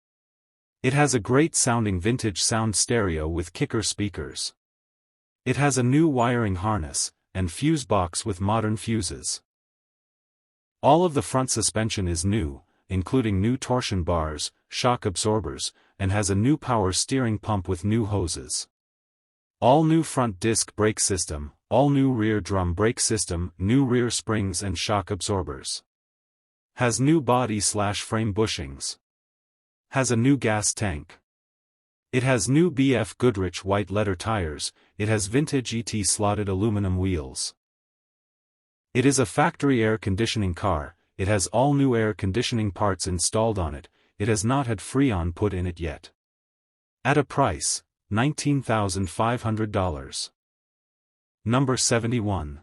It has a great sounding vintage sound stereo with kicker speakers. It has a new wiring harness, and fuse box with modern fuses. All of the front suspension is new, including new torsion bars, shock absorbers, and has a new power steering pump with new hoses. All new front disc brake system, all new rear drum brake system, new rear springs and shock absorbers. Has new body/frame bushings. Has a new gas tank. It has new BF Goodrich white leather tires. It has vintage ET slotted aluminum wheels. It is a factory air conditioning car. It has all new air conditioning parts installed on it. It has not had Freon put in it yet. At a price, $19,500. Number 71.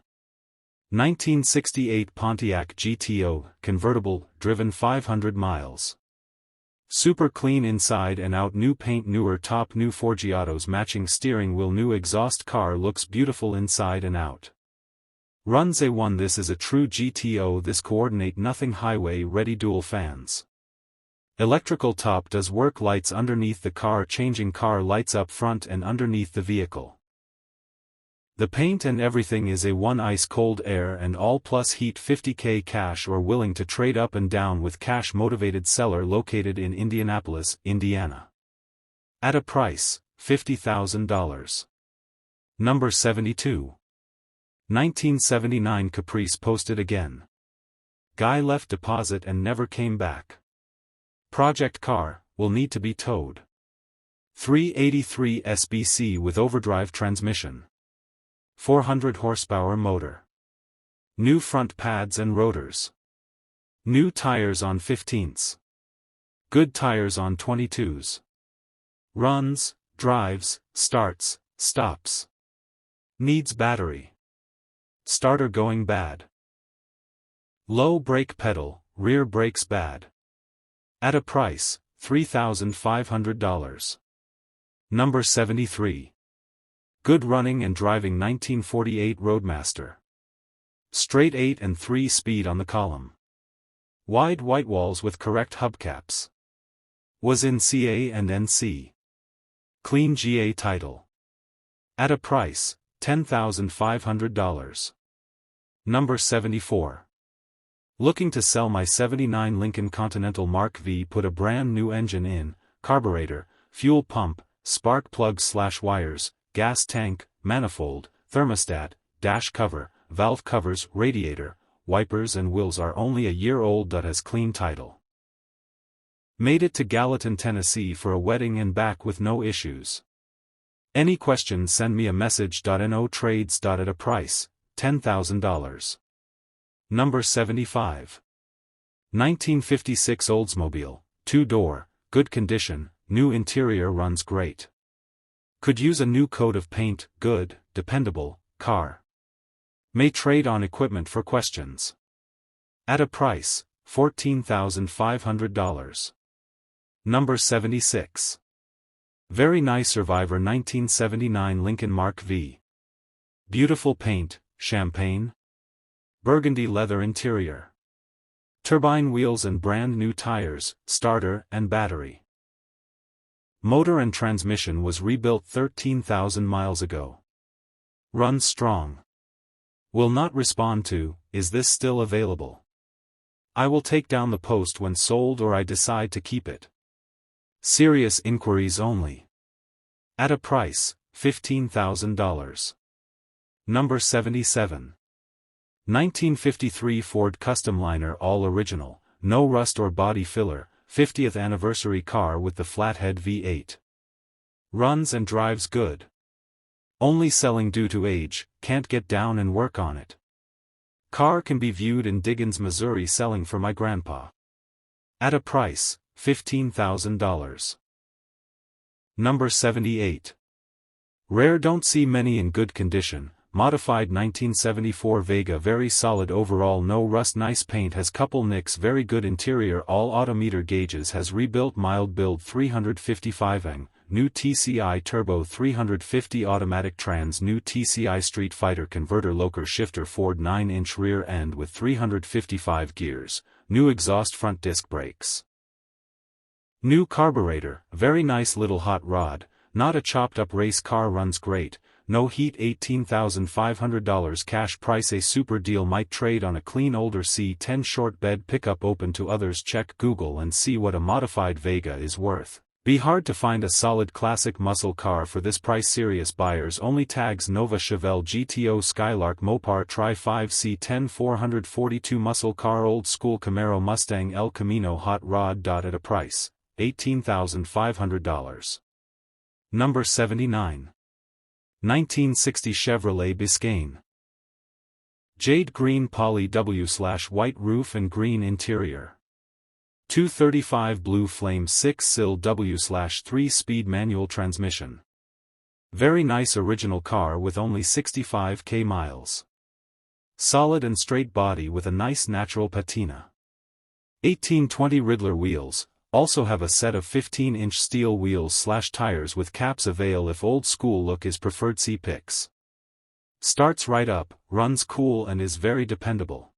1968 Pontiac GTO, convertible, driven 500 miles. Super clean inside and out, new paint, newer top, new Forgiatos matching steering wheel, new exhaust, car looks beautiful inside and out. Runs A1. This is a true GTO. This coordinate nothing, highway ready, dual fans. Electrical top does work, lights underneath the car, changing car lights up front and underneath the vehicle. The paint and everything is A1, ice cold air and all plus heat. $50K cash or willing to trade up and down with cash motivated seller located in Indianapolis, Indiana. At a price, $50,000. Number 72. 1979 Caprice posted again. Guy left deposit and never came back. Project car, will need to be towed. 383 SBC with overdrive transmission. 400 horsepower motor. New front pads and rotors. New tires on 15s. Good tires on 22s. Runs, drives, starts, stops. Needs battery. Starter going bad. Low brake pedal, rear brakes bad. At a price, $3,500. Number 73. Good running and driving 1948 Roadmaster. Straight 8 and 3 speed on the column. Wide white walls with correct hubcaps. Was in CA and NC. Clean GA title. At a price, $10,500. Number 74. Looking to sell my 79 Lincoln Continental Mark V. Put a brand new engine in, carburetor, fuel pump, spark plugs/wires, gas tank, manifold, thermostat, dash cover, valve covers, radiator, wipers and wheels are only a year old. Has clean title. Made it to Gallatin, Tennessee for a wedding and back with no issues. Any questions, send me a message. No trades. At a price, $10,000. Number 75. 1956 Oldsmobile, 2-door, good condition, new interior, runs great. Could use a new coat of paint, good, dependable, car. May trade on equipment for questions. At a price, $14,500. Number 76. Very nice Survivor 1979 Lincoln Mark V. Beautiful paint, champagne. Burgundy leather interior. Turbine wheels and brand new tires, starter and battery. Motor and transmission was rebuilt 13,000 miles ago. Runs strong. Will not respond to, is this still available? I will take down the post when sold or I decide to keep it. Serious inquiries only. At a price, $15,000. Number 77. 1953 Ford Customliner All Original, no rust or body filler, 50th anniversary car with the flathead V8. Runs and drives good. Only selling due to age, can't get down and work on it. Car can be viewed in Diggins, Missouri selling for my grandpa. At a price, $15,000. Number 78. Rare, don't see many in good condition. Modified 1974 Vega, very solid overall, no rust, nice paint, has couple nicks, very good interior, all autometer gauges, has rebuilt, mild build, 355 new TCI turbo, 350 automatic trans, new TCI Street Fighter converter, local shifter, Ford 9-inch rear end with 355 gears, new exhaust, front disc brakes. New carburetor, very nice little hot rod, not a chopped up race car, runs great. No heat, $18,500 cash price, a super deal, might trade on a clean older C10 short bed pickup, open to others. Check Google and see what a modified Vega is worth. Be hard to find a solid classic muscle car for this price, serious buyers only. Tags: Nova, Chevelle, GTO, Skylark, Mopar, Tri-5, C10, 442 muscle car, old school Camaro, Mustang, El Camino, hot rod. At a price, $18,500. Number 79. 1960 Chevrolet Biscayne. Jade green poly W/white roof and green interior. 235 blue flame 6-sill W/3-speed manual transmission. Very nice original car with only 65,000 miles. Solid and straight body with a nice natural patina. 1820 Riddler wheels. Also have a set of 15-inch steel wheels/tires with caps avail if old school look is preferred. See pics. Starts right up, runs cool and is very dependable.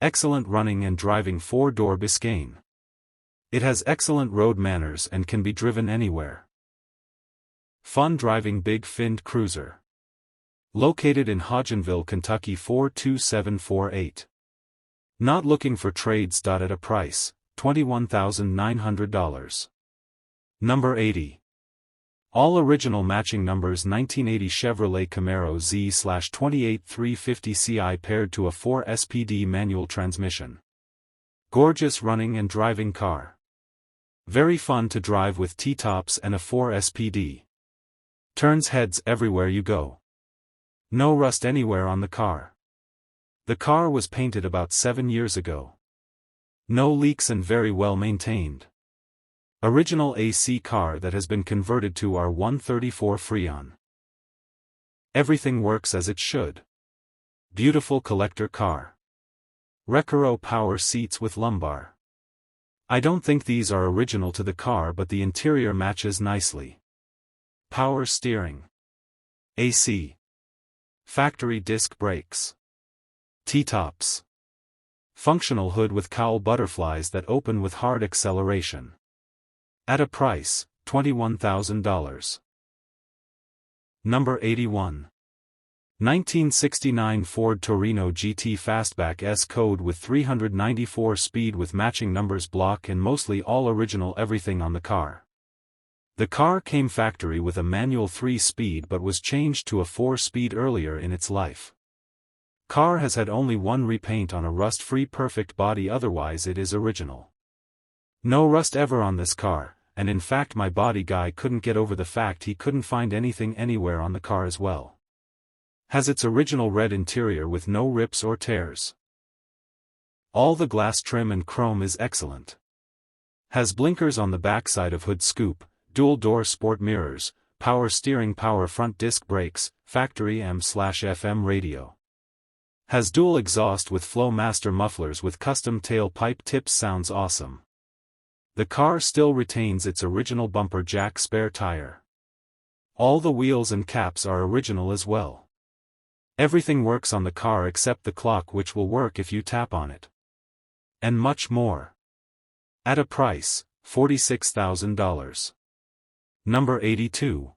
Excellent running and driving 4-door Biscayne. It has excellent road manners and can be driven anywhere. Fun driving big finned cruiser. Located in Hodgenville, Kentucky 42748. Not looking for trades. At a price, $21,900. Number 80. All original matching numbers, 1980 Chevrolet Camaro Z/28 350 Ci paired to a 4SPD manual transmission. Gorgeous running and driving car. Very fun to drive with T-tops and a 4SPD. Turns heads everywhere you go. No rust anywhere on the car. The car was painted about 7 years ago. No leaks and very well maintained. Original AC car that has been converted to R134 Freon. Everything works as it should. Beautiful collector car. Recaro power seats with lumbar. I don't think these are original to the car, but the interior matches nicely. Power steering. AC. Factory disc brakes. T-tops. Functional hood with cowl butterflies that open with hard acceleration. At a price, $21,000. Number 81. 1969 Ford Torino GT Fastback S code with 394 speed with matching numbers, block and mostly all original, everything on the car. The car came factory with a manual 3-speed but was changed to a 4-speed earlier in its life. Car has had only one repaint on a rust-free perfect body, otherwise it is original. No rust ever on this car, and in fact my body guy couldn't get over the fact he couldn't find anything anywhere on the car as well. Has its original red interior with no rips or tears. All the glass trim and chrome is excellent. Has blinkers on the backside of hood scoop, dual-door sport mirrors, power steering, power front disc brakes, factory AM/FM radio. Has dual exhaust with Flowmaster mufflers with custom tailpipe tips, sounds awesome. The car still retains its original bumper jack spare tire. All the wheels and caps are original as well. Everything works on the car except the clock, which will work if you tap on it. And much more. At a price, $46,000. Number 82.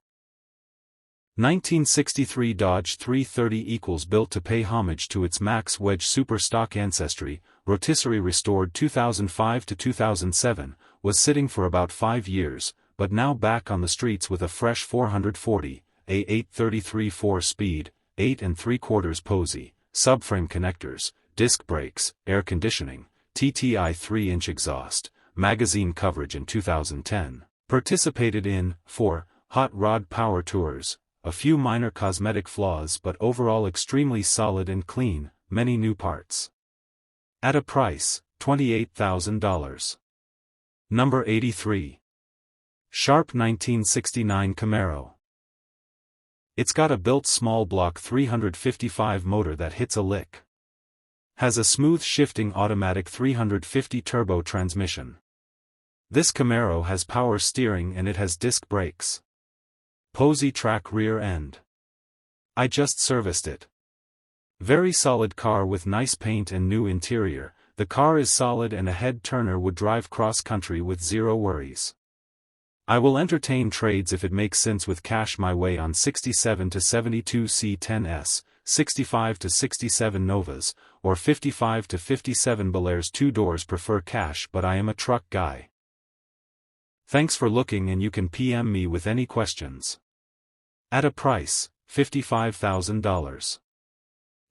1963 Dodge 330 equals built to pay homage to its Max Wedge super stock ancestry, rotisserie restored 2005 to 2007, was sitting for about 5 years, but now back on the streets with a fresh 440, a 833 4-speed, 8 3/4 Posey, subframe connectors, disc brakes, air conditioning, TTI 3-inch exhaust, magazine coverage in 2010, participated in 4 hot rod power tours, a few minor cosmetic flaws but overall extremely solid and clean, many new parts. At a price, $28,000. Number 83. Sharp 1969 Camaro. It's got a built small block 355 motor that hits a lick. Has a smooth shifting automatic 350 turbo transmission. This Camaro has power steering and it has disc brakes. Posey track rear end. I just serviced it. Very solid car with nice paint and new interior. The car is solid and a head turner would drive cross country with zero worries. I will entertain trades if it makes sense with cash my way on 67 to 72 C10s, 65 to 67 Novas, or 55 to 57 Bel Airs. 2 doors prefer cash, but I am a truck guy. Thanks for looking, and you can PM me with any questions. At a price, $55,000.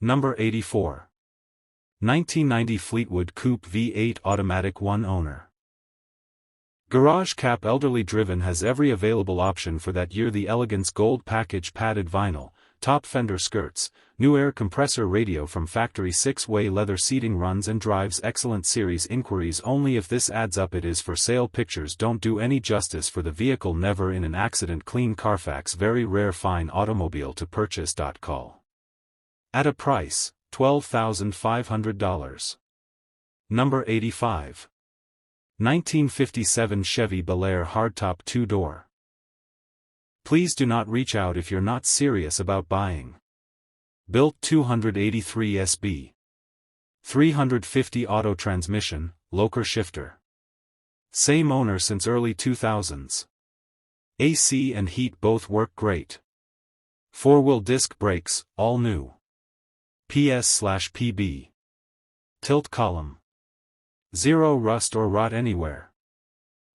Number 84. 1990 Fleetwood Coupe V8 automatic 1 owner. Garage cap elderly driven, has every available option for that year. The Elegance Gold package, padded vinyl, top fender skirts, new air compressor radio from factory, 6-way leather seating, runs and drives excellent. Series inquiries only if this adds up. It is for sale. Pictures don't do any justice for the vehicle. Never in an accident. Clean Carfax. Very rare. Fine automobile to purchase. Call. At a price, $12,500. Number 85. 1957 Chevy Bel Air hardtop 2-door. Please do not reach out if you're not serious about buying. Built 283 SB. 350 auto transmission, locker shifter. Same owner since early 2000s. AC and heat both work great. 4-wheel disc brakes, all new. PS/PB. Tilt column. Zero rust or rot anywhere.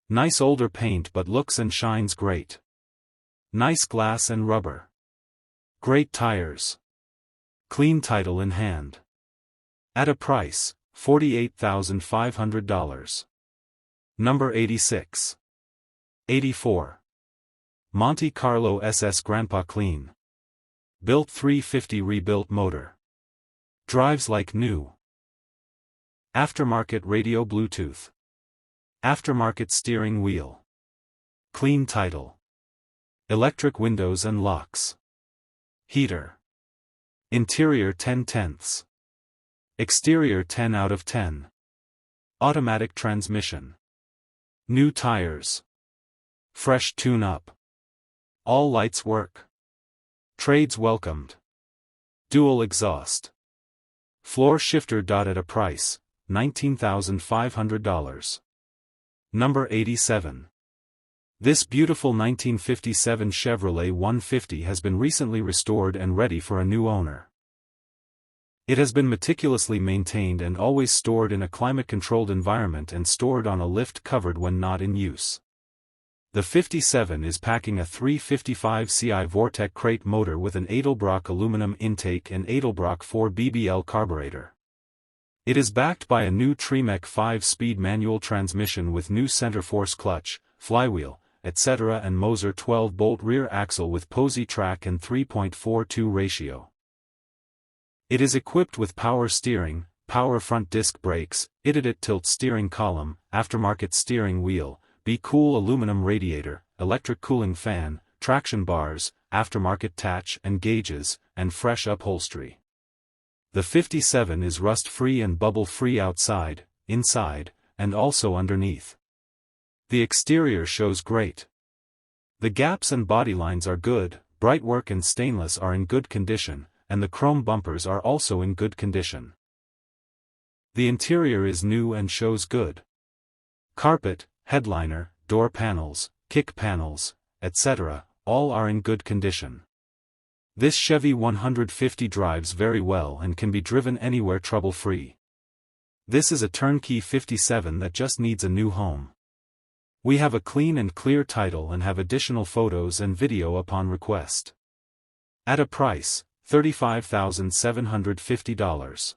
Nice older paint but looks and shines great. Nice glass and rubber. Great tires. Clean title in hand. At a price, $48,500. Number 86. 84. Monte Carlo SS Grandpa Clean. Built 350 rebuilt motor. Drives like new. Aftermarket radio, Bluetooth. Aftermarket steering wheel. Clean title. Electric windows and locks. Heater. Interior 10/10. Exterior 10 out of 10. Automatic transmission. New tires. Fresh tune-up. All lights work. Trades welcomed. Dual exhaust. Floor shifter. At a price, $19,500. Number 87. This beautiful 1957 Chevrolet 150 has been recently restored and ready for a new owner. It has been meticulously maintained and always stored in a climate-controlled environment and stored on a lift covered when not in use. The 57 is packing a 355 Ci Vortec crate motor with an Edelbrock aluminum intake and Edelbrock 4 BBL carburetor. It is backed by a new Tremec 5-speed manual transmission with new center force clutch, flywheel, etc. and Moser 12-bolt rear axle with Posey track and 3.42 ratio. It is equipped with power steering, power front disc brakes, ITIT tilt steering column, aftermarket steering wheel, Be Cool aluminum radiator, electric cooling fan, traction bars, aftermarket tatch and gauges, and fresh upholstery. The 57 is rust-free and bubble-free outside, inside, and also underneath. The exterior shows great. The gaps and body lines are good, brightwork and stainless are in good condition, and the chrome bumpers are also in good condition. The interior is new and shows good. Carpet, headliner, door panels, kick panels, etc., all are in good condition. This Chevy 150 drives very well and can be driven anywhere trouble-free. This is a turnkey 57 that just needs a new home. We have a clean and clear title and have additional photos and video upon request. At a price, $35,750.